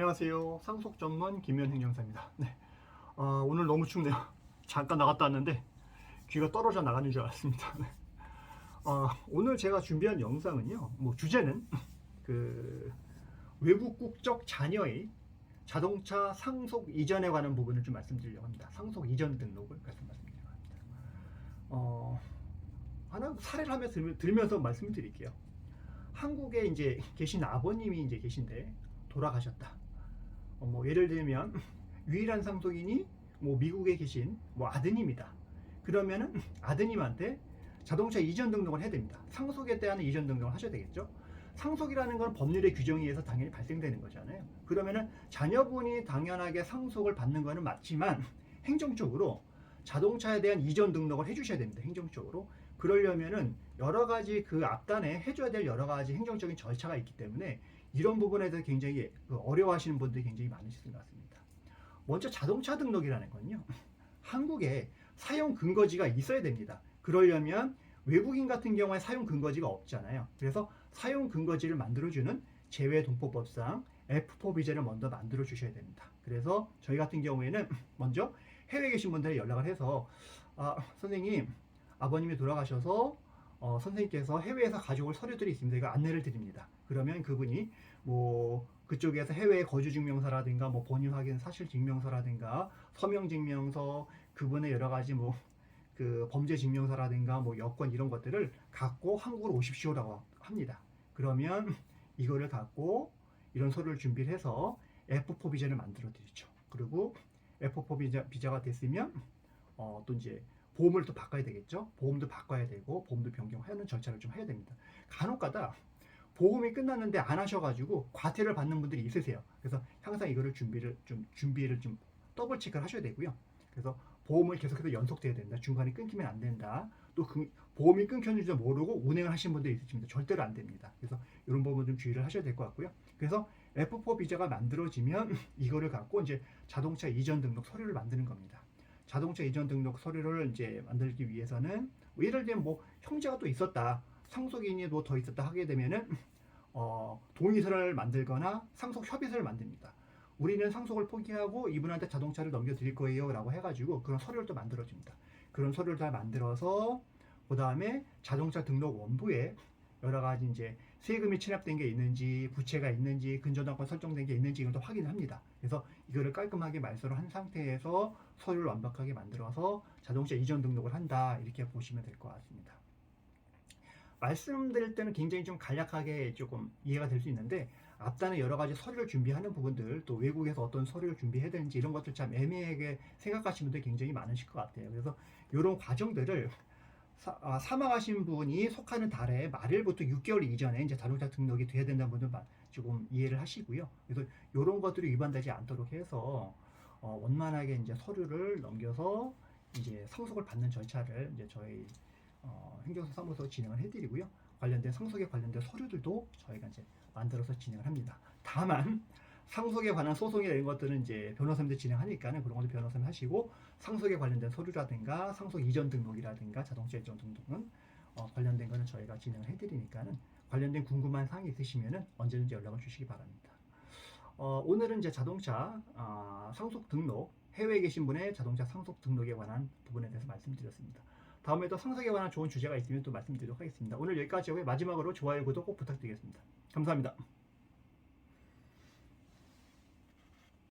안녕하세요. 상속 전문 김현 행정사입니다. 네. 오늘 너무 춥네요. 잠깐 나갔다 왔는데 귀가 떨어져 나가는 줄 알았습니다. 네. 오늘 제가 준비한 영상은요. 주제는 그 외국 국적 자녀의 자동차 상속 이전에 관한 부분을 좀 말씀드리려고 합니다. 상속 이전 등록을 말씀드리려고 합니다. 하나 사례를 하면서 들면서 말씀을 드릴게요. 한국에 이제 계신 아버님이 이제 계신데 돌아가셨다. 예를 들면 유일한 상속인이 미국에 계신 아드님이다. 그러면은 아드님한테 자동차 이전 등록을 해야 됩니다. 상속에 대한 이전 등록을 하셔야 되겠죠. 상속이라는 건 법률의 규정에 의해서 당연히 발생되는 거잖아요. 그러면은 자녀분이 당연하게 상속을 받는 거는 맞지만 행정적으로 자동차에 대한 이전 등록을 해주셔야 됩니다. 행정적으로. 그러려면은 여러 가지 그 앞단에 해줘야 될 여러 가지 행정적인 절차가 있기 때문에 이런 부분에 대해서 굉장히 어려워하시는 분들이 굉장히 많으실 것 같습니다. 먼저 자동차 등록이라는 건요. 한국에 사용 근거지가 있어야 됩니다. 그러려면 외국인 같은 경우에 사용 근거지가 없잖아요. 그래서 사용 근거지를 만들어주는 재외동포법상 F4 비자를 먼저 만들어 주셔야 됩니다. 그래서 저희 같은 경우에는 먼저 해외에 계신 분들에 연락을 해서 선생님 아버님이 돌아가셔서 선생님께서 해외에서 가져올 서류들이 있습니다. 이거 안내를 드립니다. 그러면 그분이 그쪽에서 해외 거주 증명서라든가 본인 확인 사실 증명서라든가 서명 증명서 그분의 여러 가지 그 범죄 증명서라든가 여권 이런 것들을 갖고 한국으로 오십시오라고 합니다. 그러면 이거를 갖고 이런 서류를 준비를 해서 F4 비자를 만들어 드리죠. 그리고 F4 비자가 됐으면 또 이제 보험을 또 바꿔야 되겠죠. 보험도 바꿔야 되고 보험도 변경하는 절차를 좀 해야 됩니다. 간혹가다 보험이 끝났는데 안 하셔가지고 과태료를 받는 분들이 있으세요. 그래서 항상 이거를 준비를 좀 더블 체크를 하셔야 되고요. 그래서 보험을 계속해서 연속돼야 된다. 중간에 끊기면 안 된다. 또 그 보험이 끊겼는지도 모르고 운행을 하신 분들이 있으십니다. 절대로 안 됩니다. 그래서 이런 부분 좀 주의를 하셔야 될 것 같고요. 그래서 F4 비자가 만들어지면 이거를 갖고 이제 자동차 이전 등록 서류를 만드는 겁니다. 자동차 이전 등록 서류를 이제 만들기 위해서는 예를 들면 형제가 또 있었다. 상속인이 더 있었다 하게 되면은 동의서를 만들거나 상속 협의서를 만듭니다. 우리는 상속을 포기하고 이분한테 자동차를 넘겨드릴 거예요 라고 해가지고 그런 서류를 또 만들어줍니다. 그런 서류를 다 만들어서 그 다음에 자동차 등록 원부에 여러 가지 이제 세금이 체납된 게 있는지 부채가 있는지 근저당권 설정된 게 있는지 이걸 또 확인을 합니다. 그래서 이거를 깔끔하게 말소를 한 상태에서 서류를 완벽하게 만들어서 자동차 이전 등록을 한다 이렇게 보시면 될 것 같습니다. 말씀드릴 때는 굉장히 좀 간략하게 조금 이해가 될 수 있는데 앞단에 여러 가지 서류를 준비하는 부분들 또 외국에서 어떤 서류를 준비해야 되는지 이런 것들 참 애매하게 생각하시는 분들이 굉장히 많으실 것 같아요. 그래서 이런 과정들을 사망하신 분이 속하는 달에 말일부터 6개월 이전에 이제 자동차 등록이 돼야 된다는 분들 조금 이해를 하시고요. 그래서 이런 것들이 위반되지 않도록 해서 원만하게 이제 서류를 넘겨서 이제 상속을 받는 절차를 이제 저희 행정사 사무소 진행을 해드리고요. 관련된 상속에 관련된 서류들도 저희가 이제 만들어서 진행을 합니다. 다만 상속에 관한 소송이나 이런 것들은 이제 변호사님들 진행하니까는 그런 것도 변호사님 하시고 상속에 관련된 서류라든가 상속 이전 등록이라든가 자동차 이전 등록은 관련된 거는 저희가 진행을 해드리니까는 관련된 궁금한 사항이 있으시면은 언제든지 연락을 주시기 바랍니다. 오늘은 이제 자동차 상속 등록 해외에 계신 분의 자동차 상속 등록에 관한 부분에 대해서 말씀드렸습니다. 다음에도 상속에 관한 좋은 주제가 있으면 또 말씀드리도록 하겠습니다. 오늘 여기까지 하고요. 마지막으로 좋아요, 구독 꼭 부탁드리겠습니다. 감사합니다.